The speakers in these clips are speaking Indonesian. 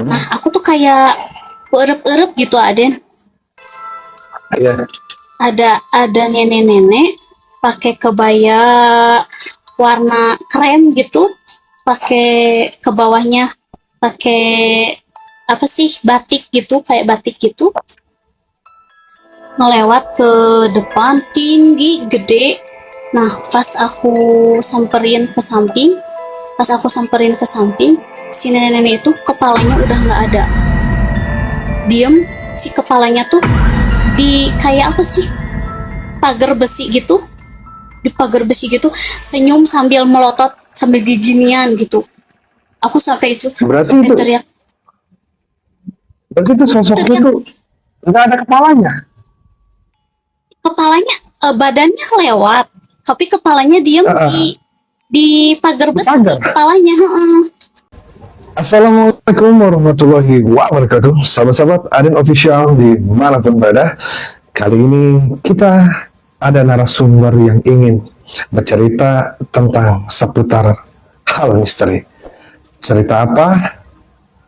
Nah, aku tuh kayak erep-erep gitu, Aden. Iya. Ada nenek-nenek pakai kebaya warna krem gitu, pakai ke bawahnya pakai apa sih, batik gitu, kayak batik gitu, ngelewat ke depan tinggi gede. Nah, pas aku samperin ke samping, si nenek-nenek itu kepalanya udah nggak ada. Diem, si kepalanya tuh di kayak apa sih, pagar besi gitu, di pagar besi gitu, senyum sambil melotot sambil giginian gitu. Aku sampai itu Berarti sampai itu, teriak berarti itu sosoknya teriak tuh nggak ada kepalanya. Kepalanya, badannya lewat, tapi kepalanya diem Heeh, di pagar di besi, pagar. kepalanya. Heeh. Assalamualaikum warahmatullahi wabarakatuh. Sahabat-sahabat Aden Official di manapun berada. Kali ini kita ada narasumber yang ingin bercerita tentang seputar hal misteri. Cerita apa?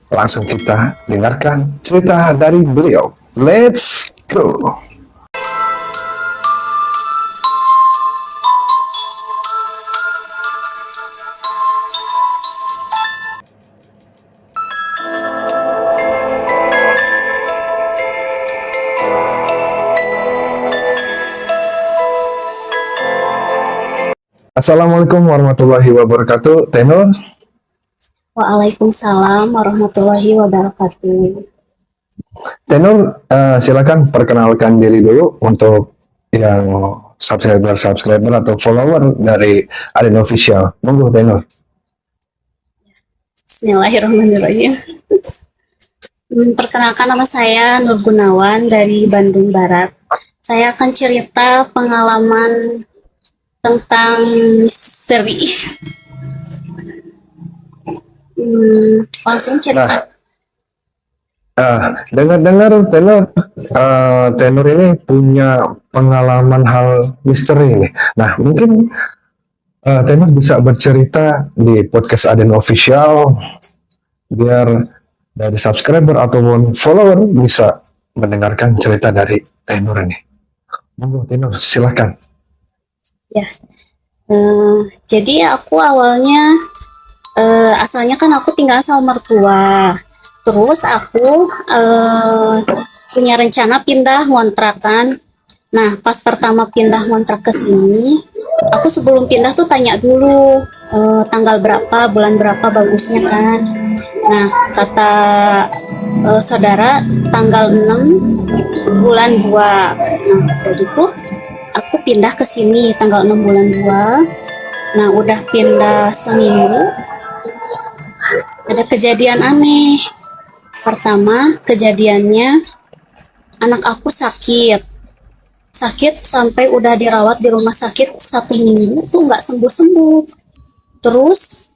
Langsung kita dengarkan cerita dari beliau. Let's go. Assalamualaikum warahmatullahi wabarakatuh. Tenor. Waalaikumsalam warahmatullahi wabarakatuh. Silakan perkenalkan diri dulu untuk yang subscriber atau follower dari Aden Official. Monggo Tenor. Bismillahirrahmanirrahim. Perkenalkan, nama saya Nur Gunawan dari Bandung Barat. Saya akan cerita pengalaman tentang misteri. Langsung cerita. Dengar-dengar Tenor ini punya pengalaman hal misteri ini. Nah, mungkin Tenor bisa bercerita di podcast Aden Official biar dari subscriber ataupun follower bisa mendengarkan cerita dari Tenor ini. Monggo Tenor, silakan. Ya, jadi aku awalnya, asalnya kan aku tinggal sama mertua. Terus aku punya rencana pindah kontrakan. Nah, pas pertama pindah kontrak ke sini, aku sebelum pindah tuh tanya dulu tanggal berapa, bulan berapa bagusnya kan. Nah, kata saudara tanggal 6 bulan 2. Nah, jadi tuh aku pindah ke sini tanggal 6 bulan 2. Nah, udah pindah seminggu, ada kejadian aneh. Pertama, kejadiannya anak aku sakit. Sakit sampai udah dirawat di rumah sakit 1 minggu tuh nggak sembuh-sembuh. Terus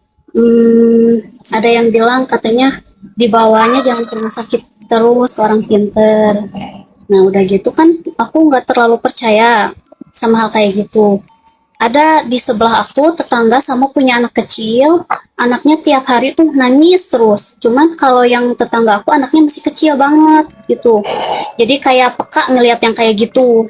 ada yang bilang katanya dibawanya jangan ke rumah sakit terus, ke orang pinter. Nah, udah gitu kan aku nggak terlalu percaya sama hal kayak gitu. Ada di sebelah aku tetangga sama punya anak kecil, anaknya tiap hari tuh nangis terus. Cuman kalau yang tetangga aku anaknya masih kecil banget gitu. Jadi kayak peka ngelihat yang kayak gitu.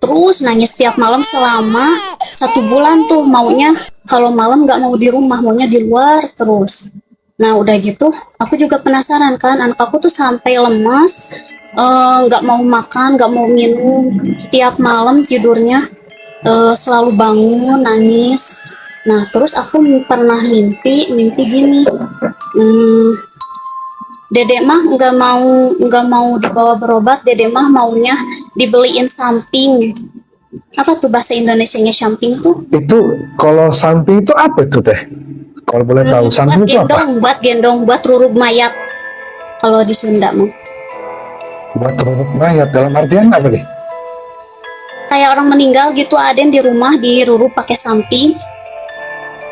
Terus nangis tiap malam selama 1 bulan tuh, maunya kalau malam nggak mau di rumah, maunya di luar terus. Nah, udah gitu aku juga penasaran kan, anak aku tuh sampai lemas, nggak mau makan, nggak mau minum, tiap malam tidurnya selalu bangun nangis. Nah, terus aku pernah mimpi gini, hmm, dedek mah nggak mau dibawa berobat, dedek mah maunya dibeliin samping. Apa tuh bahasa Indonesianya samping tuh? Itu kalau samping itu apa itu teh? Kalau boleh tahu Buat samping itu apa? gendong, buat ruruk mayat kalau di Sunda mah. Buat ruruk mayat dalam artian apa nih? Kayak orang meninggal gitu, Aden di rumah diruruk pakai samping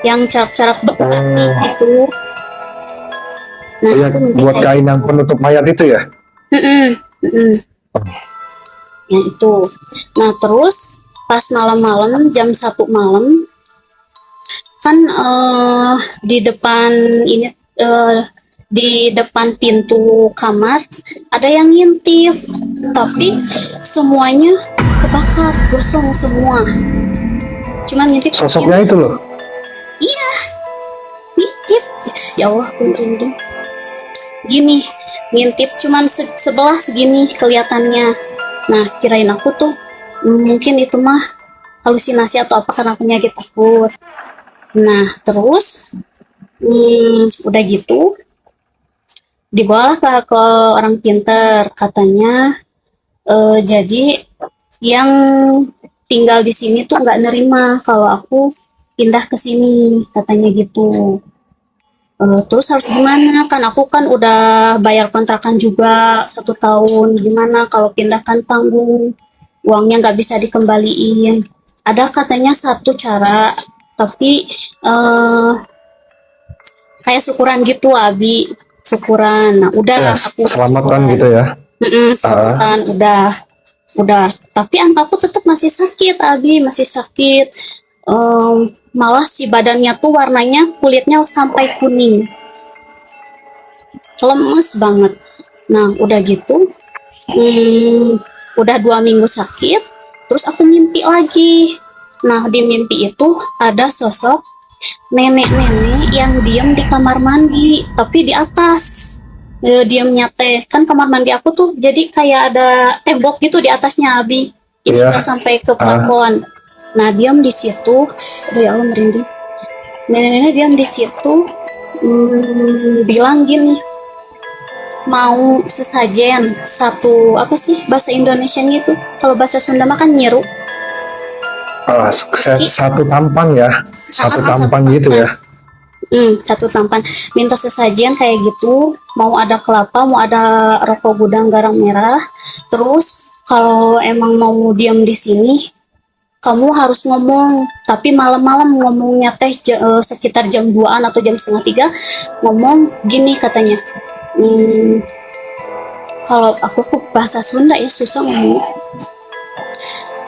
yang carap-carap batik gitu. Nah, Iya, aku mimpi buat kayak kain yang gitu. penutup mayat itu ya? Mm-mm, mm-mm. Yang itu. Nah, terus pas malam-malam jam 1 malam kan di depan ini, di depan pintu kamar ada yang ngintip, tapi semuanya kebakar, gosong semua. Cuman ngintip. Sosoknya itu loh. Iya, ngintip. Ya Allah, aku merinding. Gini, ngintip cuman sebelah segini kelihatannya. Nah, kirain aku tuh mungkin itu mah halusinasi atau apa karena penyakit takut. Nah, terus udah gitu dibawa ke orang pinter, katanya jadi yang tinggal di sini tuh nggak nerima kalau aku pindah ke sini, katanya gitu. Terus harus gimana, kan aku kan udah bayar kontrakan juga 1 tahun, gimana kalau pindah kan tanggung, uangnya nggak bisa dikembaliin. Ada katanya satu cara, tapi kayak syukuran gitu, Abi, syukuran. Nah Ya, udah aku selamatan syukuran. gitu ya. Selamatan udah, tapi angkaku tetap masih sakit, Abi, masih sakit. Malah si badannya tuh warnanya, kulitnya sampai kuning, lemes banget. Nah udah gitu, udah 2 minggu sakit, terus aku mimpi lagi. Nah di mimpi itu ada sosok nenek-nenek yang diam di kamar mandi, tapi di atas. Diamnya teh, kan kamar mandi aku tuh jadi kayak ada tembok gitu di atasnya, Abi. Itu Iya. udah sampai ke plafon. Nah diam di situ, aduh ya Allah merinding. Nenek-nenek diam di situ, bilang gini, mau sesajen satu, apa sih bahasa Indonesianya itu, kalau bahasa Sunda mah kan nyiru. Satu tampan ya, satu tampan gitu ya. Satu tampan, minta sesajen kayak gitu, mau ada kelapa, mau ada rokok gudang garam merah. Terus kalau emang mau diam di sini, kamu harus ngomong, tapi malam-malam ngomongnya teh sekitar jam 2-an atau jam setengah 3, ngomong gini katanya. Kalau aku bahasa Sunda ya susah ngomong.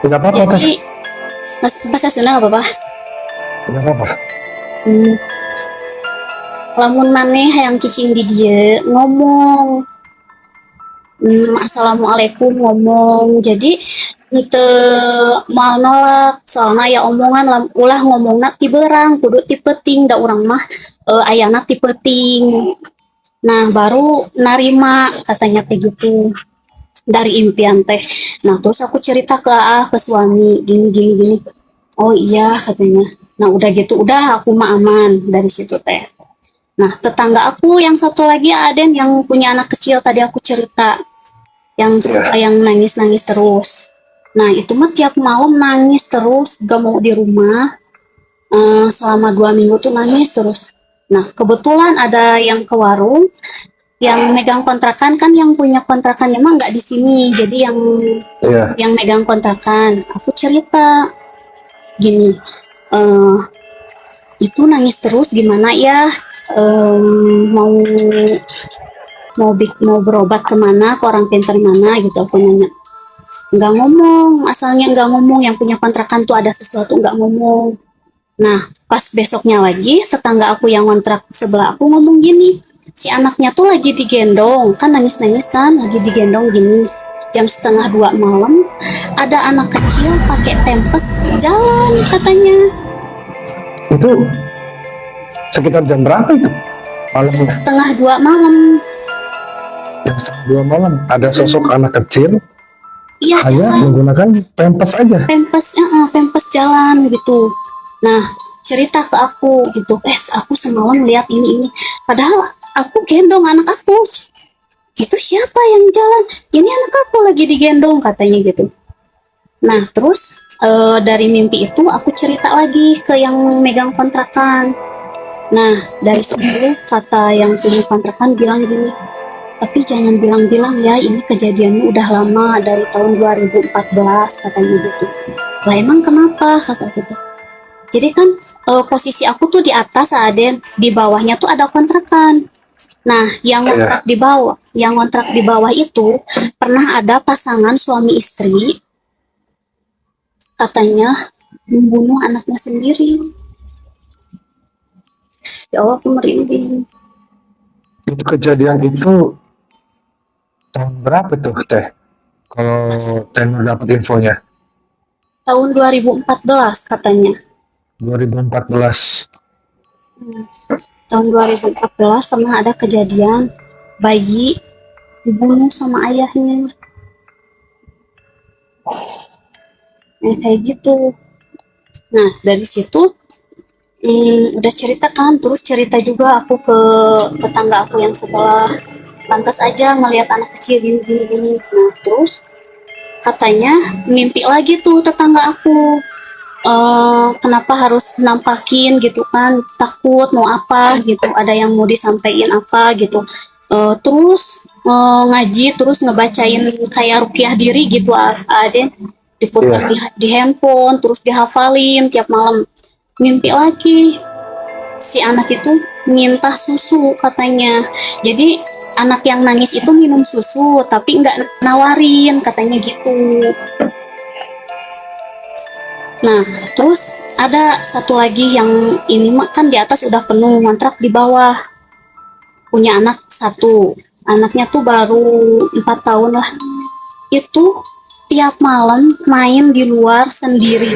Tidak apa-apa teh. Jadi bahasa Sunda nggak apa-apa. Tidak apa-apa. Lamun maneh yang cicing di dia ngomong, assalamualaikum ngomong, jadi ente mau nolak soalnya ya omongan ulah ngomongna ti berang kudu ti peuting da urang mah ayana ti peuting. Nah baru narima, katanya teh gitu, dari impian teh. Nah terus aku cerita ke suami gini gini gini. Oh iya, katanya. Nah udah gitu, udah aku mah aman dari situ teh. Nah tetangga aku yang satu lagi Aden yang punya anak kecil tadi aku cerita, yang yang nangis-nangis terus. Nah itu mah tiap malam nangis terus, gak mau di rumah. Selama 2 minggu tuh nangis terus. Nah kebetulan ada yang ke warung, yang megang kontrakan, kan yang punya kontrakannya mah nggak di sini, jadi yang megang kontrakan. Aku cerita gini, itu nangis terus gimana ya, mau mau berobat kemana, ke orang pintar mana gitu, aku nanya. Nggak ngomong, asalnya nggak ngomong, yang punya kontrakan tuh ada sesuatu nggak ngomong. Nah pas besoknya lagi tetangga aku yang kontrak sebelah aku ngomong gini, si anaknya tuh lagi digendong, kan nangis-nangis kan, lagi digendong gini, jam setengah 2 malam ada anak kecil pakai pempes jalan, katanya. Itu sekitar jam berapa itu? Malamnya. Setengah 2 malam. Jam setengah 2 malam ada sosok anak kecil. Iya, hanya menggunakan pempes aja. Pempes jalan gitu. Nah cerita ke aku gitu, aku semalam lihat ini, padahal aku gendong anak aku. Itu siapa yang jalan? Ini anak aku lagi digendong, katanya gitu. Nah terus dari mimpi itu aku cerita lagi ke yang megang kontrakan. Nah dari situ kata yang punya kontrakan bilang gini, tapi jangan bilang-bilang ya, ini kejadiannya udah lama, dari tahun 2014, katanya gitu. Lah emang kenapa, kata gitu. Jadi kan posisi aku tuh di atas Aden, di bawahnya tuh ada kontrakan. Nah yang ngontrak di bawah itu pernah ada pasangan suami istri, katanya membunuh anaknya sendiri. Ya Allah, aku merinding. Itu kejadian itu tahun berapa tuh Teh? Kalau Tenor dapat infonya Tahun 2014 katanya. 2014. Hmm. Tahun 2014 pernah ada kejadian bayi dibunuh sama ayahnya. Kayak gitu. Nah, dari situ udah cerita kan, terus cerita juga aku ke tetangga aku yang sebelah. Lantas aja ngelihat anak kecil gini gini gini. Nah, terus katanya mimpi lagi tuh tetangga aku. Kenapa harus nampakin gitu kan, takut mau apa gitu, ada yang mau disampaikan apa gitu. Terus ngaji, terus ngebacain kayak rukiah diri gitu, ada diputar Iya, di handphone, terus dihafalin tiap malam. Mimpi lagi si anak itu minta susu katanya. Jadi anak yang nangis itu minum susu tapi nggak nawarin katanya gitu. Nah, terus ada satu lagi yang ini kan di atas udah penuh, ngontrak di bawah. Punya anak satu. Anaknya tuh baru 4 tahun lah. Itu tiap malam main di luar sendiri.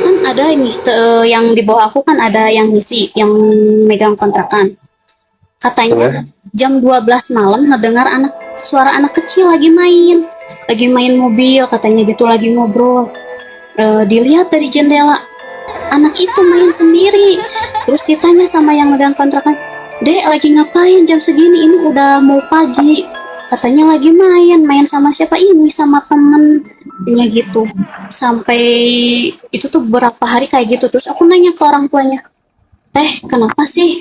Kan ada ini, yang di bawah aku kan ada yang ngisi, yang megang kontrakan. Katanya boleh. jam 12 malam ngedengar suara anak kecil lagi main. Lagi main mobil katanya gitu, lagi ngobrol. Dilihat dari jendela, anak itu main sendiri. Terus ditanya sama yang megang kontrakan, Dek lagi ngapain jam segini, ini udah mau pagi. Katanya lagi main sama siapa ini, sama temennya gitu. Sampai itu tuh berapa hari kayak gitu. Terus aku nanya ke orang tuanya, Teh kenapa sih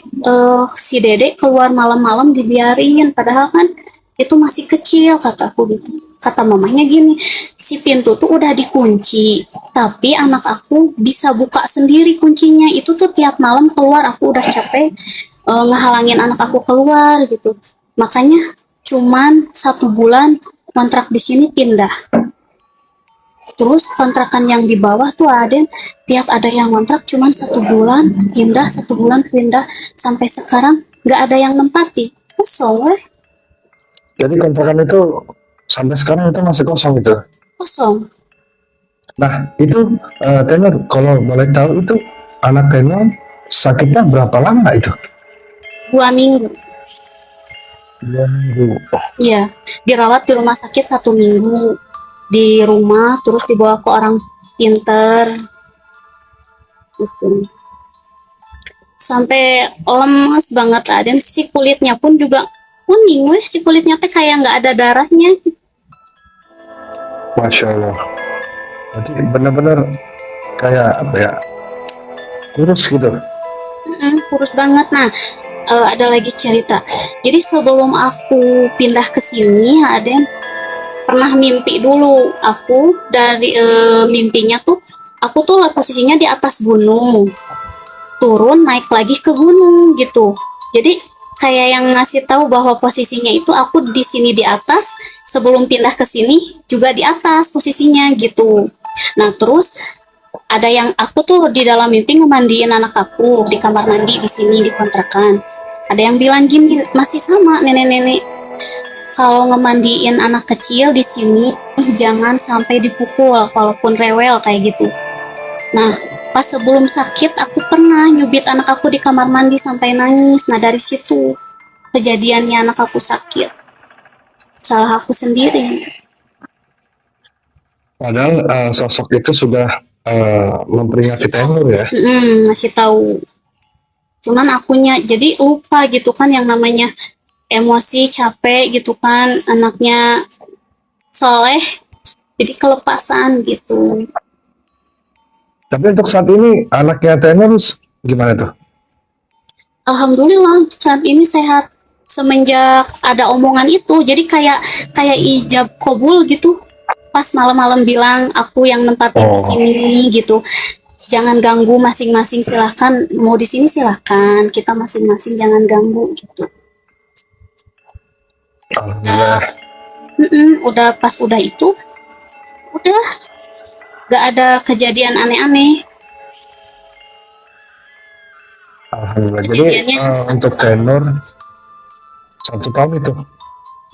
si Dedek keluar malam-malam dibiarin, padahal kan itu masih kecil, kata aku gitu. Kata mamanya gini, si pintu tuh udah dikunci, tapi anak aku bisa buka sendiri kuncinya. Itu tuh tiap malam keluar, aku udah capek ngehalangin anak aku keluar gitu. Makanya cuman 1 bulan kontrak di sini pindah. Terus kontrakan yang di bawah tuh ada, tiap ada yang kontrak cuman 1 bulan pindah, 1 bulan pindah, sampai sekarang nggak ada yang nempati. Kosong, weh. Jadi kontrakan itu sampai sekarang itu masih kosong itu. Kosong. Nah, itu Tenor, kalau boleh tahu itu anak Tenor sakitnya berapa lama itu? 2 minggu. 2 minggu. Iya, dirawat di rumah sakit 1 minggu. Di rumah, terus dibawa ke orang pinter. Gitu. Sampai lemes banget, dan si kulitnya pun juga kuning, weh. Si kulitnya teh kayak nggak ada darahnya. Masya Allah. Berarti benar-benar kayak apa ya? Kurus gitu. Kurus banget. Nah, ada lagi cerita. Jadi sebelum aku pindah ke sini, ada pernah mimpi dulu. Aku dari mimpinya tuh, aku tuh posisinya di atas gunung, turun naik lagi ke gunung gitu. Jadi kayak yang ngasih tahu bahwa posisinya itu aku di sini di atas, sebelum pindah ke sini juga di atas posisinya gitu. Nah, terus ada yang aku tuh di dalam mimpi ngemandiin anak aku di kamar mandi di sini di kontrakan. Ada yang bilang gini, masih sama nenek-nenek, kalau ngemandiin anak kecil di sini jangan sampai dipukul walaupun rewel kayak gitu. Nah, pas sebelum sakit aku pernah nyubit anak aku di kamar mandi sampai nangis. Nah, dari situ kejadiannya anak aku sakit. Salah aku sendiri. Padahal sosok itu sudah memperingati Masih tahu. Tenor ya. Masih tahu. Cuman akunya jadi lupa gitu kan, yang namanya emosi, capek gitu kan, anaknya soleh, jadi kelepasan gitu. Tapi untuk saat ini anaknya Tenor gimana tuh? Alhamdulillah saat ini sehat semenjak ada omongan itu. Jadi kayak kayak ijab kabul gitu. Pas malam-malam bilang aku yang nempatin di Oh, sini gitu. Jangan ganggu, masing-masing silahkan mau di sini silahkan. Kita masing-masing jangan ganggu gitu. alhamdulillah. Udah pas udah itu, udah gak ada kejadian aneh-aneh. Alhamdulillah. Jadi Kejadiannya untuk 1 tahun. tenor 1 tahun itu.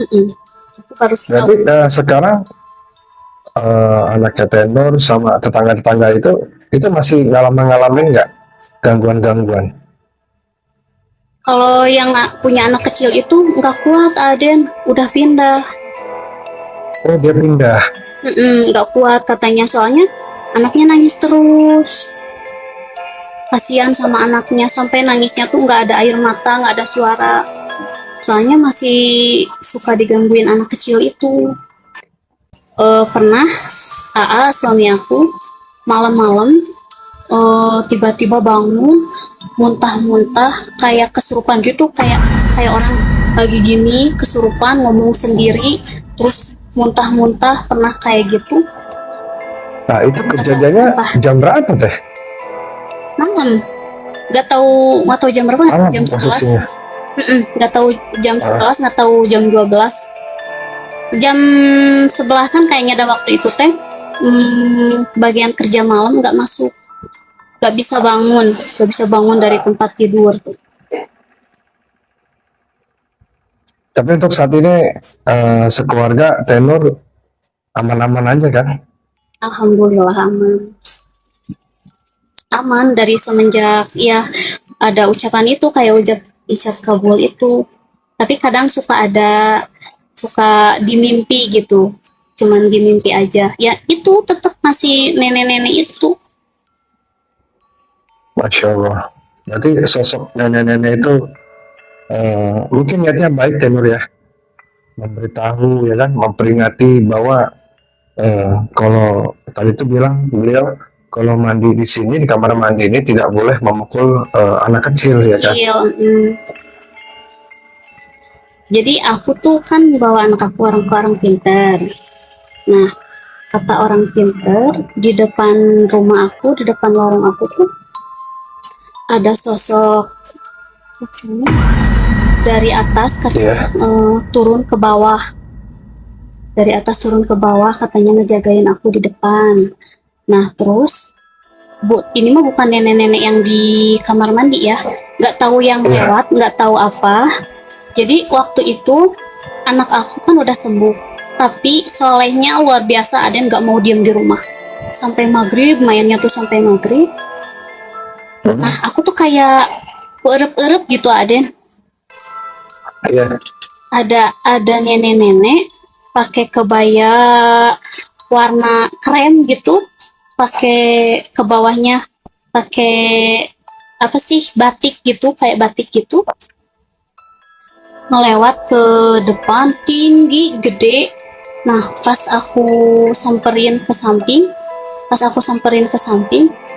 Mm-mm. Aku baru Berarti tahu. sekarang anaknya tenor sama tetangga-tetangga itu masih ngalamin nggak gangguan-gangguan? Kalau yang punya anak kecil itu nggak kuat, Aden, udah pindah. Oh, dia pindah. Nggak kuat katanya, soalnya anaknya nangis terus. Kasihan sama anaknya, sampai nangisnya tuh nggak ada air mata, nggak ada suara. Soalnya masih suka digangguin anak kecil itu. Pernah AA suami aku malam-malam tiba-tiba bangun muntah-muntah kayak kesurupan gitu, kayak kayak orang lagi gini kesurupan ngomong sendiri terus muntah-muntah, pernah kayak gitu. Nah, itu Nggak tahu kejadiannya kenapa. jam berapa teh? Malam, nggak tahu jam berapa, Malam jam 11. posisinya. Nggak tahu jam Ah, 11, nggak tahu jam 12, jam 11-an kayaknya ada waktu itu teh. Bagian kerja malam nggak masuk, nggak bisa bangun dari tempat tidur. tapi untuk saat ini sekeluarga tenor aman-aman aja kan? Alhamdulillah aman, aman dari semenjak ya ada ucapan itu, kayak ijab kabul itu. Tapi kadang suka di mimpi gitu, cuman di mimpi aja ya, itu tetap masih nenek-nenek itu. Masya Allah. Berarti sosok nenek-nenek itu mungkin niatnya baik tenor ya, memberitahu ya kan, memperingati bahwa kalau tadi itu bilang beliau kalau mandi di sini di kamar mandi ini tidak boleh memukul anak kecil ya kan? Kecil. Jadi aku tuh kan bawa anak aku orang ke orang pinter. Nah, kata orang pinter, di depan rumah aku, di depan warung aku tuh ada sosok dari atas Iya. turun ke bawah, dari atas turun ke bawah katanya ngejagain aku di depan. Nah terus ini mah bukan nenek-nenek yang di kamar mandi ya, nggak tahu yang Iya. lewat, nggak tahu apa. Jadi waktu itu anak aku kan udah sembuh, tapi solehnya luar biasa, Aden nggak mau diem di rumah sampai maghrib, mainnya tuh sampai maghrib. Nah aku tuh kayak erep-erep gitu, Aden. Iya. Ada nenek-nenek pakai kebaya warna krem gitu, pakai ke bawahnya pakai apa sih, batik gitu, kayak batik gitu, ngelewat ke depan tinggi gede. Nah pas aku samperin ke samping,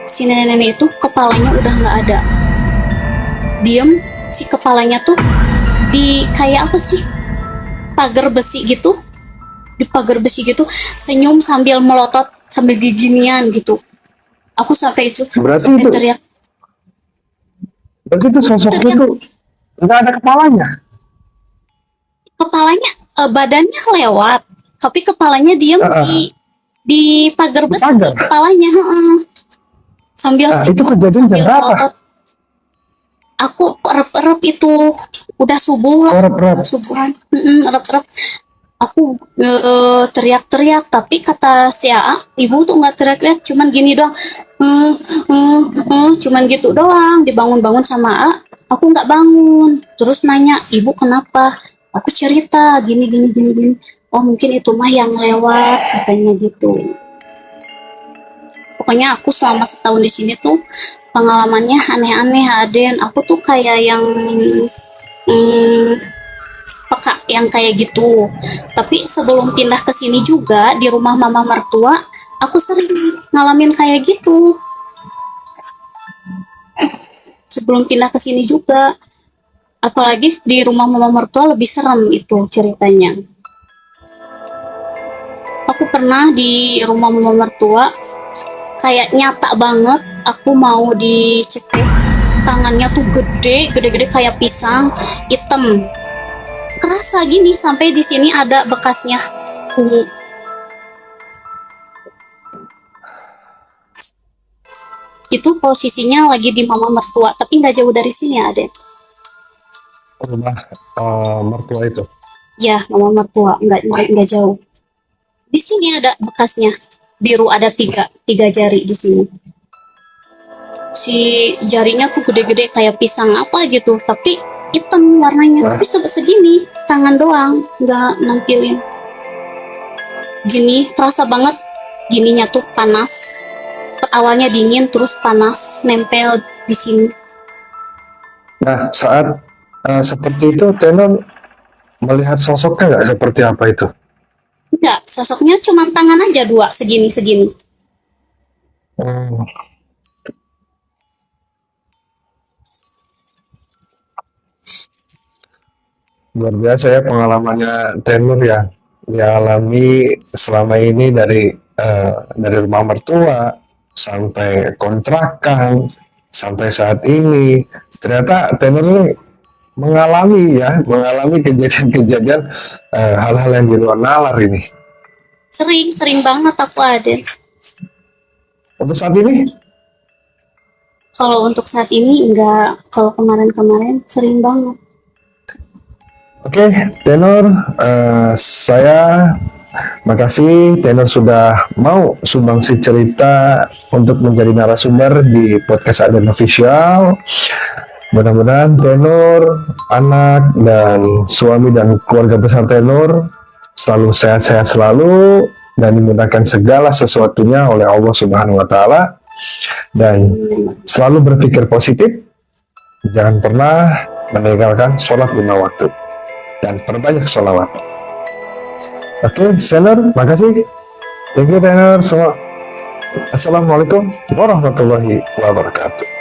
si nenek-nenek itu kepalanya udah nggak ada, diem. Si kepalanya tuh di kayak apa sih, pagar besi gitu, di pagar besi gitu, senyum sambil melotot sambil giginian gitu. Aku sampai itu Berarti sampai itu teriak. berarti itu sosoknya Teriak tuh nggak ada kepalanya. kepalanya, badannya lewat tapi kepalanya diem Ah, di pagar di besi, pagar. kepalanya sambil Itu senyum kejadian jam sambil berapa? melotot. Aku erep-erep itu, udah Oh, rep-rep. subuhan, erep-erep. Aku teriak-teriak, tapi kata si AA, ibu tuh nggak teriak-teriak, cuman gini doang, cuman gitu doang, dibangun-bangun sama AA. Aku nggak bangun, terus nanya, ibu kenapa? Aku cerita gini gini gini gini. Oh mungkin itu mah yang lewat, katanya gitu. Pokoknya aku selama setahun di sini tuh pengalamannya aneh-aneh, Aden. Aku tuh kayak yang mm, peka yang kayak gitu. Tapi sebelum pindah ke sini juga di rumah mama mertua, aku sering ngalamin kayak gitu. Sebelum pindah ke sini juga, apalagi di rumah mama mertua lebih serem itu ceritanya. Aku pernah di rumah mama mertua, kayak nyata banget aku mau dicekek, tangannya tuh gede-gede kayak pisang, hitam. Kerasa gini sampai di sini ada bekasnya. Itu posisinya lagi di mama mertua, tapi nggak jauh dari sini ada. Rumah mertua itu. Ya, mama mertua, nggak jauh. Di sini ada bekasnya, biru ada tiga jari di sini. Si jarinya tuh gede-gede kayak pisang apa gitu, tapi hitam warnanya. Nah, Tapi segini, tangan doang, nggak nampilin. Gini, terasa banget gininya tuh panas. Awalnya dingin, terus panas, nempel di sini. nah, saat seperti itu, Tenor melihat sosoknya nggak seperti apa itu? Enggak, sosoknya cuma tangan aja dua, segini-segini. Hmm, luar biasa ya pengalamannya Tenor ya, dia alami selama ini dari rumah mertua sampai kontrakan sampai saat ini. Ternyata Tenor ini mengalami kejadian-kejadian, hal-hal yang di luar nalar ini. Sering banget aku ada. Untuk saat ini, Kalau untuk saat ini enggak, kalau kemarin-kemarin sering banget. oke, Tenor, saya makasih Tenor sudah mau sumbangsi cerita untuk menjadi narasumber di podcast Aden Official. Mudah-mudahan Tenor, anak, dan suami dan keluarga besar Tenor selalu sehat-sehat selalu dan dimudahkan segala sesuatunya oleh Allah Subhanahu wa taala dan selalu berpikir positif, jangan pernah meninggalkan sholat 5 waktu dan perbanyak sholawat. Oke, Tenor, makasih. Thank you Tenor semua. Assalamualaikum warahmatullahi wabarakatuh.